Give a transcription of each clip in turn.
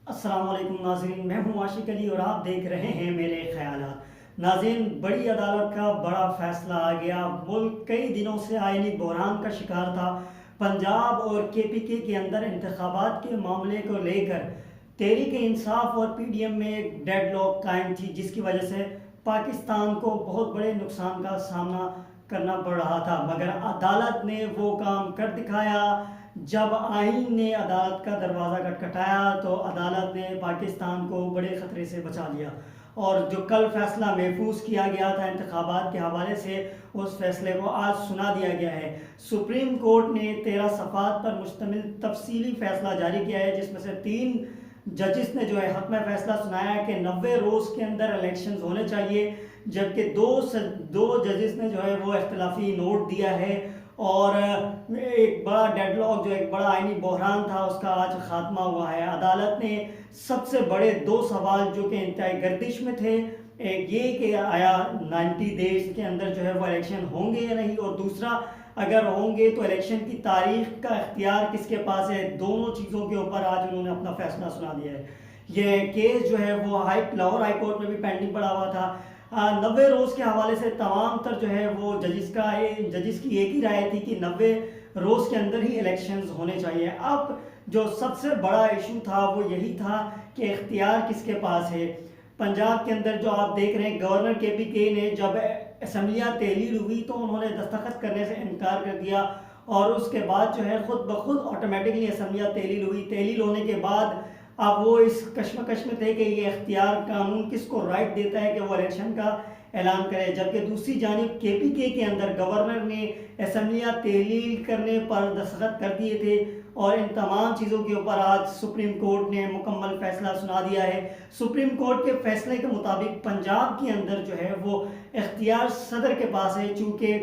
अस्सलाम वालेकुम नाज़रीन, मैं हूं आशिक अली और आप देख रहे हैं मेरे ख्यालात। नाज़रीन, बड़ी अदालत का बड़ा फैसला आ गया। मुल्क कई दिनों से आईनी बहरान का शिकार था। पंजाब और केपीके के अंदर इंतखाबात के मामले को लेकर तहरीक इंसाफ और पीडीएम में एक डेडलॉक कायम थी, जिसकी वजह से पाकिस्तान को बहुत बड़े नुकसान का सामना करना पड़ रहा था। मगर अदालत ने वो काम कर दिखाया। जब आईन ने अदालत का दरवाज़ा खटखटाया तो अदालत ने पाकिस्तान को बड़े ख़तरे से बचा लिया। और जो कल फैसला महफूज किया गया था इंतखाबात के हवाले से, उस फैसले को आज सुना दिया गया है। सुप्रीम कोर्ट ने 13 सफ़ात पर मुश्तमिल तफसीली फैसला जारी किया है, जिसमें से 3 जजिस ने जो है हक में फैसला सुनाया है कि 90 रोज़ के अंदर इलेक्शन होने चाहिए, जबकि दो जजिस ने जो है वो इख्तलाफी नोट दिया है। और एक बड़ा डेडलॉक, जो एक बड़ा आईनी बहरान था, उसका आज खात्मा हुआ है। अदालत ने सबसे बड़े 2 सवाल जो कि इंतहाई गर्दिश में थे, एक ये कि आया 90 डेज के अंदर जो है वो इलेक्शन होंगे या नहीं, और दूसरा अगर होंगे तो इलेक्शन की तारीख का इख्तियार किसके पास है। दोनों चीज़ों के ऊपर आज उन्होंने अपना फैसला सुना दिया है। ये केस जो है वो लाहौर हाई कोर्ट में भी पेंडिंग पड़ा हुआ था। 90 रोज़ के हवाले से तमाम तर जो है वो जजिस की एक ही राय थी कि 90 रोज़ के अंदर ही इलेक्शंस होने चाहिए। अब जो सबसे बड़ा इशू था वो यही था कि इख्तियार किसके पास है। पंजाब के अंदर जो आप देख रहे हैं, गवर्नर केपीके ने जब असम्बलियाँ तहलील हुई तो उन्होंने दस्तखत करने से इनकार कर दिया, और उसके बाद जो है खुद ब खुद ऑटोमेटिकली असम्बलियाँ तहलील हुई। तहलील होने के बाद अब वो इस कश्मकश में थे कि ये इख्तियार कानून किसको राइट देता है कि वो इलेक्शन का ऐलान करे। जबकि दूसरी जानिब केपीके के अंदर गवर्नर ने असम्बलियाँ तहलील करने पर दस्तखत कर दिए थे, और इन तमाम चीज़ों के ऊपर आज सुप्रीम कोर्ट ने मुकम्मल फैसला सुना दिया है। सुप्रीम कोर्ट के फैसले के मुताबिक पंजाब के अंदर जो है वो इख्तियार सदर के पास है। चूँकि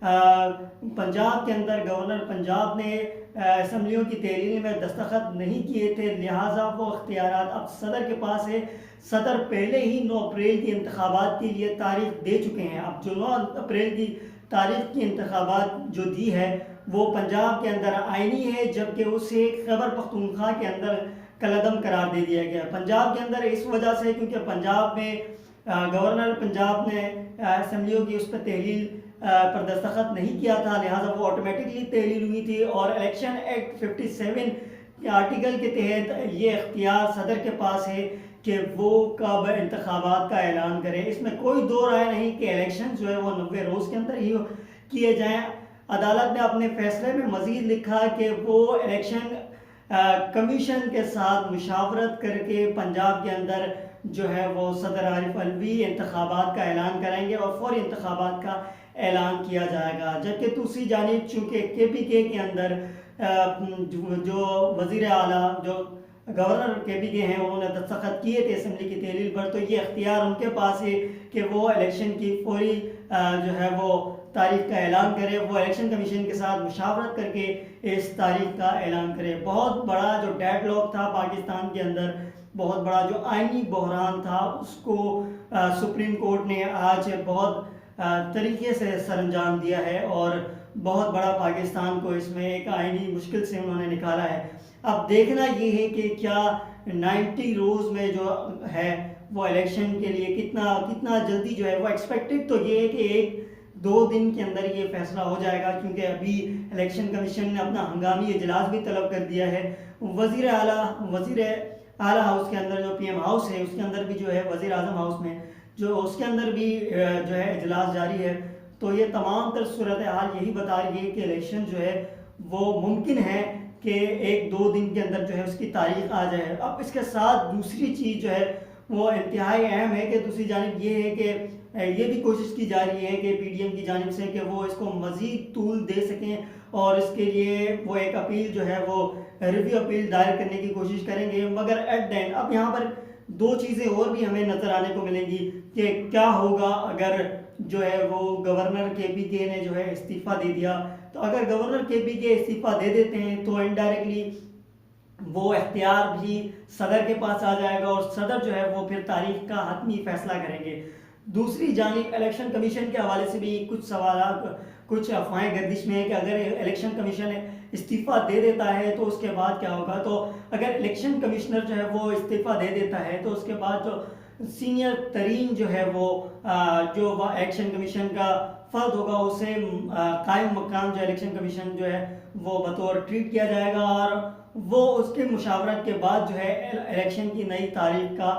पंजाब के अंदर गवर्नर पंजाब ने असम्बलियों की तहलील में दस्तखत नहीं किए थे, लिहाजा वो इख्तियारात अब सदर के पास है। सदर पहले ही 9 अप्रैल की इंतखाबात के लिए तारीख दे चुके हैं। अब जो 9 अप्रैल की तारीख की इंतखाबात जो दी है वो पंजाब के अंदर आईनी है, जबकि उसे खैबर पख्तूनख्वा के अंदर कलअदम करार दे दिया गया। पंजाब के अंदर इस वजह से क्योंकि पंजाब में गवर्नर पंजाब ने असम्बलियों की उस पर तहलील पर दस्तखत नहीं किया था, लिहाजा वो ऑटोमेटिकली तहलील हुई थी। और इलेक्शन एक्ट 57 के आर्टिकल के तहत ये इख्तियार सदर के पास है कि वो कब इंतखाबात का ऐलान करे। इसमें कोई दो राय नहीं कि इलेक्शन जो है वो 90 रोज़ के अंदर ही किए जाएँ। अदालत ने अपने फैसले में मज़ीद लिखा कि वो इलेक्शन कमीशन के साथ मुशावरत करके पंजाब के अंदर जो है वो सदर आरिफ अलवी इंतखाबात का ऐलान करेंगे और फौरी इंतखाबात का ऐलान किया जाएगा। जबकि दूसरी जानिब चूँकि केपीके के अंदर जो वज़ीर आला जो गवर्नर केपीके हैं उन्होंने दस्तखत किए थे असम्बली की तहलील पर, तो ये इख्तियार उनके पास है कि वो इलेक्शन की फौरी जो है वो तारीख का ऐलान करे, वो इलेक्शन कमीशन के साथ मुशावरत करके इस तारीख का ऐलान करे। बहुत बड़ा जो डेडलॉक था पाकिस्तान के अंदर, बहुत बड़ा जो आईनी बहरान था, उसको सुप्रीम कोर्ट ने आज बहुत तरीके से सरअंजाम दिया है, और बहुत बड़ा पाकिस्तान को इसमें एक आईनी मुश्किल से उन्होंने निकाला है। अब देखना ये है कि क्या 90 रोज़ में जो है वो इलेक्शन के लिए कितना जल्दी जो है वो एक्सपेक्टेड तो ये है कि 1-2 दिन के अंदर ये फैसला हो जाएगा, क्योंकि अभी इलेक्शन कमीशन ने अपना हंगामी इजलास भी तलब कर दिया है। वज़ीर आला हाउस के अंदर जो पीएम हाउस है उसके अंदर भी जो है वज़ीर आज़म हाउस में जो उसके अंदर भी जो है इजलास जारी है। तो ये तमाम तर सूरत हाल यही बता रही है कि इलेक्शन जो है वो मुमकिन है कि 1-2 दिन के अंदर जो है उसकी तारीख आ जाए। अब इसके साथ दूसरी चीज़ जो है वो इंतहाई अहम है कि दूसरी जानिब ये है कि ये भी कोशिश की जा रही है कि पीडीएम की जानिब से कि वो इसको मज़ीद तूल दे सकें, और इसके लिए वो एक अपील जो है वो रिव्यू अपील दायर करने की कोशिश करेंगे। मगर एट द एंड अब यहाँ पर 2 चीज़ें और भी हमें नज़र आने को मिलेंगी कि क्या होगा अगर जो है वो गवर्नर केपीके ने जो है इस्तीफ़ा दे दिया। तो अगर गवर्नर केपीके इस्तीफ़ा दे देते हैं तो इनडायरेक्टली वो इख्तियार भी सदर के पास आ जाएगा, और सदर जो है वो फिर तारीख का हतमी फैसला करेंगे। दूसरी जानिब इलेक्शन कमीशन के हवाले से भी कुछ सवाल, कुछ अफवाहें गर्दिश में है कि अगर इलेक्शन कमीशन इस्तीफ़ा दे देता है तो उसके बाद क्या होगा, तो अगर इलेक्शन कमिश्नर जो है वो इस्तीफ़ा दे देता है तो उसके बाद जो सीनियर तरीन जो है वो जो इलेक्शन कमीशन का फर्द होगा उसे कायम मकाम जो इलेक्शन कमीशन जो है वो बतौर ट्रीट किया जाएगा, और वो उसके मुशावरत के बाद जो है इलेक्शन की नई तारीख का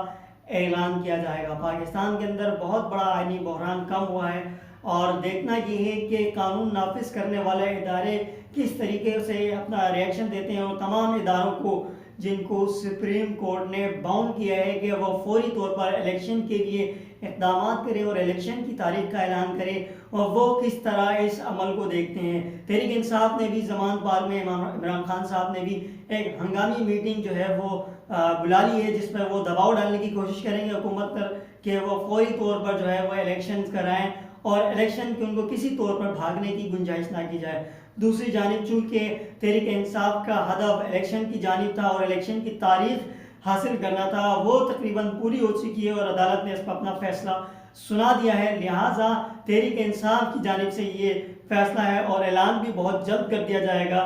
ऐलान किया जाएगा। पाकिस्तान के अंदर बहुत बड़ा आइनी बहरान कम हुआ है, और देखना ये है कि कानून नाफिज करने वाले इदारे किस तरीके से अपना रिएक्शन देते हैं, और तमाम इदारों को जिनको सुप्रीम कोर्ट ने बाउंड किया है कि वो फौरी तौर पर इलेक्शन के लिए इक़दाम करें और इलेक्शन की तारीख का ऐलान करें, और वो किस तरह इस अमल को देखते हैं। तहरीक इंसाफ ने भी ज़मान पार्क में इमरान खान साहब ने भी एक हंगामी मीटिंग जो है वो बुला ली है, जिसमें वो दबाव डालने की कोशिश करेंगे हुकूमत पर कि वो फौरी तौर पर जो है वो इलेक्शन कराएं और इलेक्शन की उनको किसी तौर पर भागने की गुंजाइश ना की जाए। दूसरी जानिब चूँकि तहरीक इंसाफ का हदफ इलेक्शन की जानिब था और इलेक्शन की तारीख हासिल करना था, वो तकरीबन पूरी हो चुकी है और अदालत ने इस पर अपना फैसला सुना दिया है। लिहाजा तहरीक इंसाफ की जानिब से ये फैसला है और ऐलान भी बहुत जल्द कर दिया जाएगा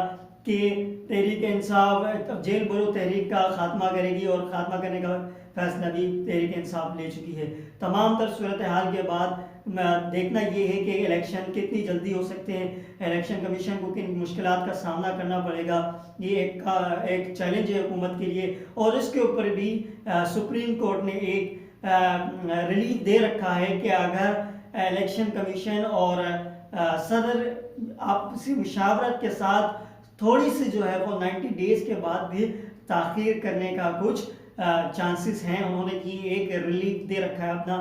कि तहरीक इंसाफ जेल भरो तहरीक का खात्मा करेगी, और खात्मा करने का फैसला भी तहरीक इंसाफ ले चुकी है। तमाम तर सूरत हाल के बाद देखना ये है कि इलेक्शन कितनी जल्दी हो सकते हैं, इलेक्शन कमीशन को किन मुश्किलात का सामना करना पड़ेगा, ये एक चैलेंज है हुकूमत के लिए। और इसके ऊपर भी सुप्रीम कोर्ट ने एक रिलीफ दे रखा है कि अगर इलेक्शन कमीशन और सदर आपसी मुशावरत के साथ थोड़ी सी जो है वो 90 डेज़ के बाद भी ताख़ीर करने का कुछ चांसेस हैं, उन्होंने की एक रिलीफ दे रखा है अपना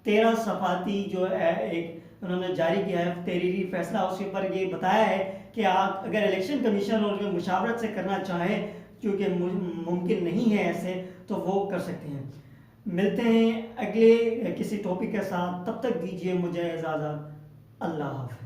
13 सफाती जो है एक उन्होंने जारी किया है तहरीरी फैसला। उसके ऊपर ये बताया है कि आप अगर इलेक्शन कमीशन और जो मुशावरत से करना चाहें, क्योंकि मुमकिन नहीं है ऐसे, तो वो कर सकते हैं। मिलते हैं अगले किसी टॉपिक के साथ, तब तक दीजिए मुझे इजाज़त। अल्लाह हाफ़िज़।